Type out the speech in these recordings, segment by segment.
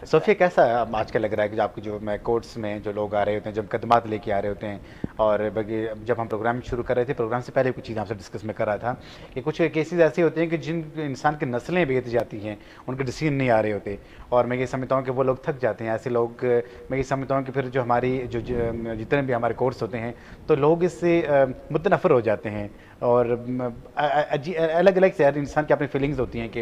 Sophia, कैसा है आजकल लग रहा है कि जो आपके जो मैं कोर्ट्स में जो लोग आ रहे होते हैं, जब मुकदमात लेके आ रहे होते हैं, और बल्कि जब हम प्रोग्राम शुरू कर रहे थे, प्रोग्राम से पहले कुछ चीज़ आपसे डिस्कस में कर रहा था कि कुछ केसेस ऐसे होते हैं कि जिन इंसान की नस्लें बीत जाती हैं, उनके डिसीजन नहीं आ रहे होते, और मैं ये समझता हूँ कि वो लोग थक जाते हैं। ऐसे लोग, मैं ये समझता हूँ कि फिर जो हमारी जितने भी हमारे कोर्स होते हैं, तो लोग इससे मुतनफ़र हो जाते हैं, और अलग अलग से इंसान की अपनी फीलिंग्स होती हैं कि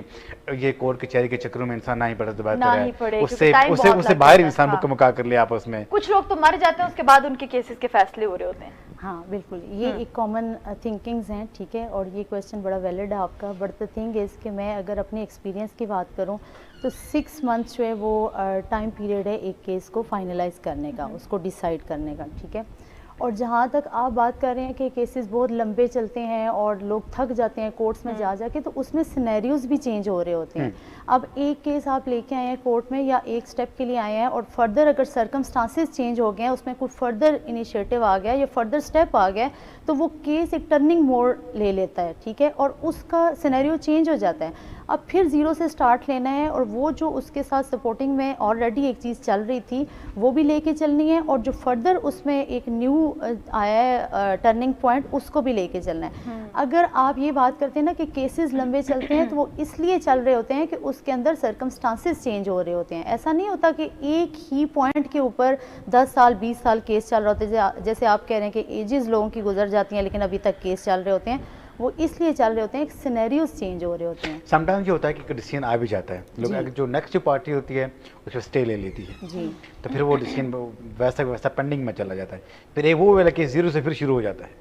ये कोर्ट कचहरी के चक्करों में इंसान ना ही पड़े तो बेहतर ना है, ही पड़े, क्योंकि उससे टाइम उससे बहुत उससे लग बाहर जाता है। इंसान हाँ। मुक्का मुक्का कर ले आपस में। कुछ लोग तो मर जाते हैं, उसके बाद उनके केसेस के फैसले हो रहे होते हैं। हाँ बिल्कुल, ये एक कॉमन थिंकिंग्स हैं, ठीक है, और ये क्वेश्चन बड़ा वैलिड है आपका। बट द थिंग इज़ कि मैं अगर अपने एक्सपीरियंस की बात करूँ तो 6 मंथ्स जो है वो टाइम पीरियड है एक केस को फाइनलाइज करने का, उसको डिसाइड करने का, ठीक है। और जहाँ तक आप बात कर रहे हैं कि केसेस बहुत लंबे चलते हैं और लोग थक जाते हैं कोर्ट्स में जा जाके, तो उसमें सिनेरियोज भी चेंज हो रहे होते हैं। अब एक केस आप लेके आए हैं कोर्ट में या एक स्टेप के लिए आए हैं, और फर्दर अगर सर्कमस्टांसेस चेंज हो गए हैं, उसमें कुछ फर्दर इनिशिएटिव आ गया या फर्दर स्टेप आ गया, तो वो केस एक टर्निंग मोड़ ले लेता है, ठीक है, और उसका सिनेरियो चेंज हो जाता है। अब फिर ज़ीरो से स्टार्ट लेना है, और वो जो उसके साथ सपोर्टिंग में ऑलरेडी एक चीज़ चल रही थी वो भी लेके चलनी है, और जो फर्दर उसमें एक न्यू आया है टर्निंग पॉइंट, उसको भी लेके चलना है। अगर आप ये बात करते हैं ना कि केसेस लंबे चलते हैं, तो वो इसलिए चल रहे होते हैं कि उसके अंदर सर्कमस्टांसेस चेंज हो रहे होते हैं। ऐसा नहीं होता कि एक ही पॉइंट के ऊपर 10 साल 20 साल केस चल रहा होता है, जैसे आप कह रहे हैं कि एजेस लोगों की गुजर जाती हैं लेकिन अभी तक केस चल रहे होते हैं। वो इसलिए चल रहे होते हैं कि सिनेरियोज चेंज हो रहे होते हैं। समटाइम्स ये होता है कि डिसीजन आ भी जाता है, लोग अगर जो नेक्स्ट जो पार्टी होती है उसको स्टे ले लेती है जी, तो फिर वो डिसीजन वैसा वैसा पेंडिंग में चला जाता है, फिर एक वो वाला केस जीरो से फिर शुरू हो जाता है।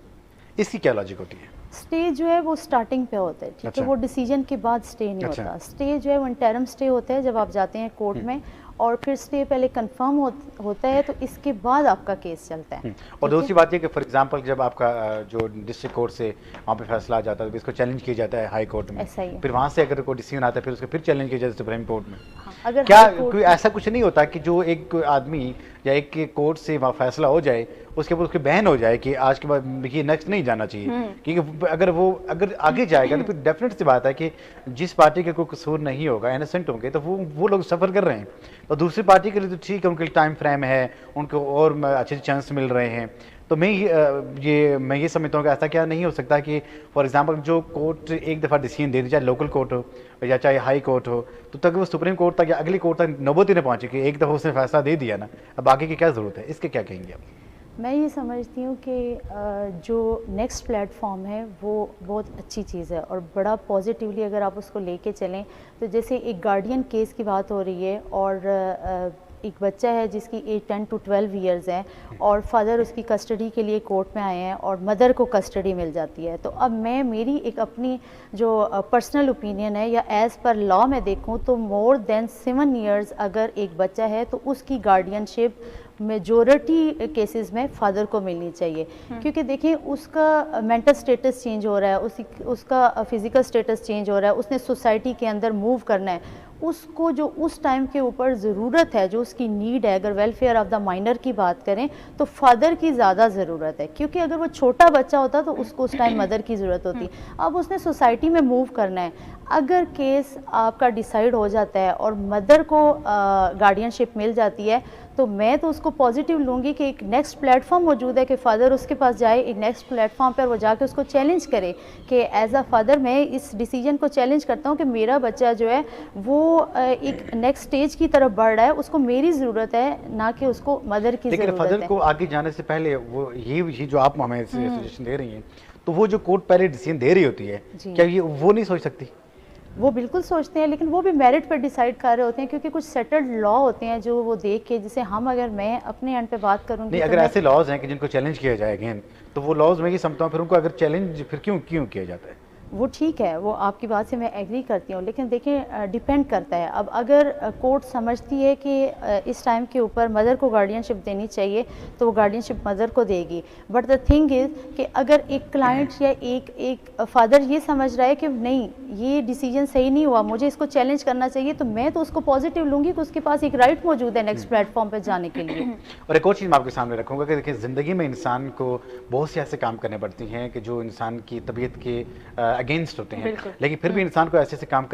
इसकी क्या लॉजिक होती है? स्टे जो है वो स्टार्टिंग पे होता है, ठीक अच्छा। है, वो डिसीजन के बाद स्टे नहीं अच्छा। होता। स्टे जो है वो इंटरम स्टे होता है जब आप जाते हैं कोर्ट में, और फिर स्टे पहले कंफर्म होता है, तो इसके बाद आपका केस चलता है। और दूसरी बात ये कि फॉर एग्जांपल जब आपका जो डिस्ट्रिक्ट कोर्ट से वहाँ पे फैसला आ जाता है तो इसको चैलेंज किया जाता है हाई कोर्ट में, ऐसा ही है। फिर वहाँ से अगर कोई डिसीजन आता है फिर उसको फिर चैलेंज किया जाता है सुप्रीम कोर्ट में। हाँ, अगर क्या हाई कोर्ट कोई ऐसा कुछ नहीं होता कि जो एक आदमी या एक कोर्ट से वहाँ फैसला हो जाए उसके बाद उसकी बहन हो जाए कि आज के बाद ये नेक्स्ट नहीं जाना चाहिए, क्योंकि अगर आगे जाएगा तो फिर डेफिनेट सी बात है कि जिस पार्टी के कोई कसूर नहीं होगा, इनोसेंट होंगे, तो वो लोग सफ़र कर रहे हैं, और दूसरी पार्टी के लिए तो ठीक है, उनके लिए टाइम फ्रेम है, उनको और अच्छे चांस मिल रहे हैं। तो मैं ये समझता हूँ कि ऐसा क्या नहीं हो सकता कि फॉर एग्जांपल जो कोर्ट एक दफ़ा डिसीजन दे दी, चाहे लोकल कोर्ट हो या चाहे हाई कोर्ट हो, तो तक वो सुप्रीम कोर्ट तक या अगली कोर्ट तक नौबत ही नहीं पहुँचे कि एक दफ़ा उसने फैसला दे दिया ना, अब आगे की क्या ज़रूरत है? इसके क्या कहेंगे आप? मैं ये समझती हूँ कि जो नेक्स्ट प्लेटफॉर्म है वो बहुत अच्छी चीज़ है, और बड़ा पॉजिटिवली अगर आप उसको लेके चलें, तो जैसे एक गार्डियन केस की बात हो रही है, और एक बच्चा है जिसकी एज 10 to 12 ईयर्स है, और फादर उसकी कस्टडी के लिए कोर्ट में आए हैं, और मदर को कस्टडी मिल जाती है। तो अब मेरी एक अपनी जो पर्सनल ओपिनियन है, या एज़ पर लॉ में देखूं, तो मोर देन 7 ईयर्स अगर एक बच्चा है तो उसकी गार्डियनशिप मेजॉरिटी केसेस में फादर को मिलनी चाहिए, क्योंकि देखिए उसका मेंटल स्टेटस चेंज हो रहा है, उसका फिज़िकल स्टेटस चेंज हो रहा है, उसने सोसाइटी के अंदर मूव करना है, उसको जो उस टाइम के ऊपर ज़रूरत है, जो उसकी नीड है, अगर वेलफेयर ऑफ द माइनर की बात करें तो फादर की ज़्यादा ज़रूरत है, क्योंकि अगर वो छोटा बच्चा होता तो उसको उस टाइम मदर की ज़रूरत होती। अब उसने सोसाइटी में मूव करना है, अगर केस आपका डिसाइड हो जाता है और मदर को गार्डियनशिप मिल जाती है, तो मैं तो उसको पॉजिटिव लूँगी कि एक नेक्स्ट प्लेटफॉर्म मौजूद है कि फ़ादर उसके पास जाए, एक नेक्स्ट प्लेटफॉर्म पर वो जाके उसको चैलेंज करे कि एज अ फादर मैं इस डिसीजन को चैलेंज करता हूँ कि मेरा बच्चा जो है वो एक नेक्स्ट स्टेज की तरफ बढ़ रहा है, उसको मेरी ज़रूरत है, ना कि उसको मदर की लेकिन ज़रूरत फादर है। को आगे जाने से पहले वो ये जो आप हमें सजेशन दे रही हैं, तो वो जो कोर्ट पहले डिसीजन दे रही होती है, जी। क्या ये वो नहीं सोच सकती? वो बिल्कुल सोचते हैं, लेकिन वो भी मेरिट पर डिसाइड कर रहे होते हैं, क्योंकि कुछ सेटल्ड लॉ होते हैं जो वो देख के, जैसे हम, अगर मैं अपने एंड पे बात करूँगी नहीं, तो अगर मैं ऐसे लॉज हैं कि जिनको चैलेंज किया जाए अगेन, तो वो लॉज मैं ये समझता हूँ फिर उनको अगर चैलेंज फिर क्यों किया जाता है? वो ठीक है, वो आपकी बात से मैं एग्री करती हूँ, लेकिन देखिए डिपेंड करता है। अब अगर कोर्ट समझती है कि इस टाइम के ऊपर मदर को गार्डियनशिप देनी चाहिए, तो वो गार्डियनशिप मदर को देगी। बट द थिंग इज़ कि अगर एक क्लाइंट या एक फादर ये समझ रहा है कि नहीं, ये डिसीजन सही नहीं हुआ, मुझे इसको चैलेंज करना चाहिए, तो मैं तो उसको पॉजिटिव लूँगी कि उसके पास एक राइट मौजूद है नेक्स्ट प्लेटफॉर्म पर जाने के लिए। और एक और चीज़ मैं आपके सामने रखूँगा कि देखिए ज़िंदगी में इंसान को बहुत से ऐसे काम करने पड़ती हैं कि जो इंसान की तबीयत के अगेंस्ट होते हैं, लेकिन फिर भी इंसान को ऐसे ऐसे काम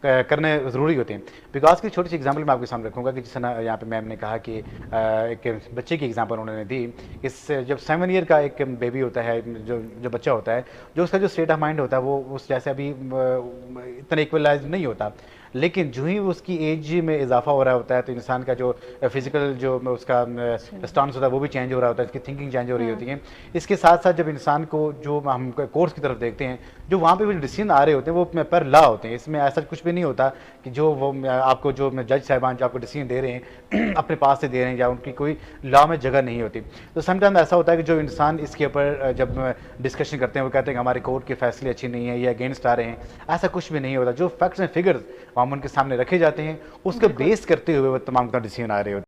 करने ज़रूरी होते हैं। बिकॉज की छोटी सी एग्जांपल मैं आपके सामने रखूंगा कि जिस तरह यहाँ पे मैम ने कहा कि एक बच्चे की एग्जांपल उन्होंने दी। इस जब 7 ईयर का एक बेबी होता है, जो जो बच्चा होता है, जो उसका जो स्टेट ऑफ माइंड होता है वो उस जैसे अभी इतना इक्वलाइज नहीं होता, लेकिन जो ही उसकी एज में इजाफा हो रहा होता है तो इंसान का जो फिजिकल जो उसका स्टांस होता है वो भी चेंज हो रहा होता है, इसकी थिंकिंग चेंज हो रही होती है। इसके साथ साथ जब इंसान को जो हम कोर्स की तरफ देखते हैं, जो वहाँ पे भी डिसीजन आ रहे होते हैं वो पर ला होते हैं। इसमें ऐसा कुछ भी नहीं होता कि जो वो आपको जो जज साहबान जो आपको डिसीजन दे रहे हैं अपने पास से दे रहे हैं या उनकी कोई लॉ में जगह नहीं होती। तो समटाइम ऐसा होता है कि जो इंसान इसके ऊपर जब डिस्कशन करते हैं वो कहते हैं कि हमारे कोर्ट के फैसले अच्छे नहीं है या अगेंस्ट आ रहे हैं। ऐसा कुछ भी नहीं होता। जो फैक्ट्स एंड फिगर्स हम उनके सामने रखे जाते हैं उसके बेस करते हुए वो तमाम डिसीजन आ रहे होते हैं।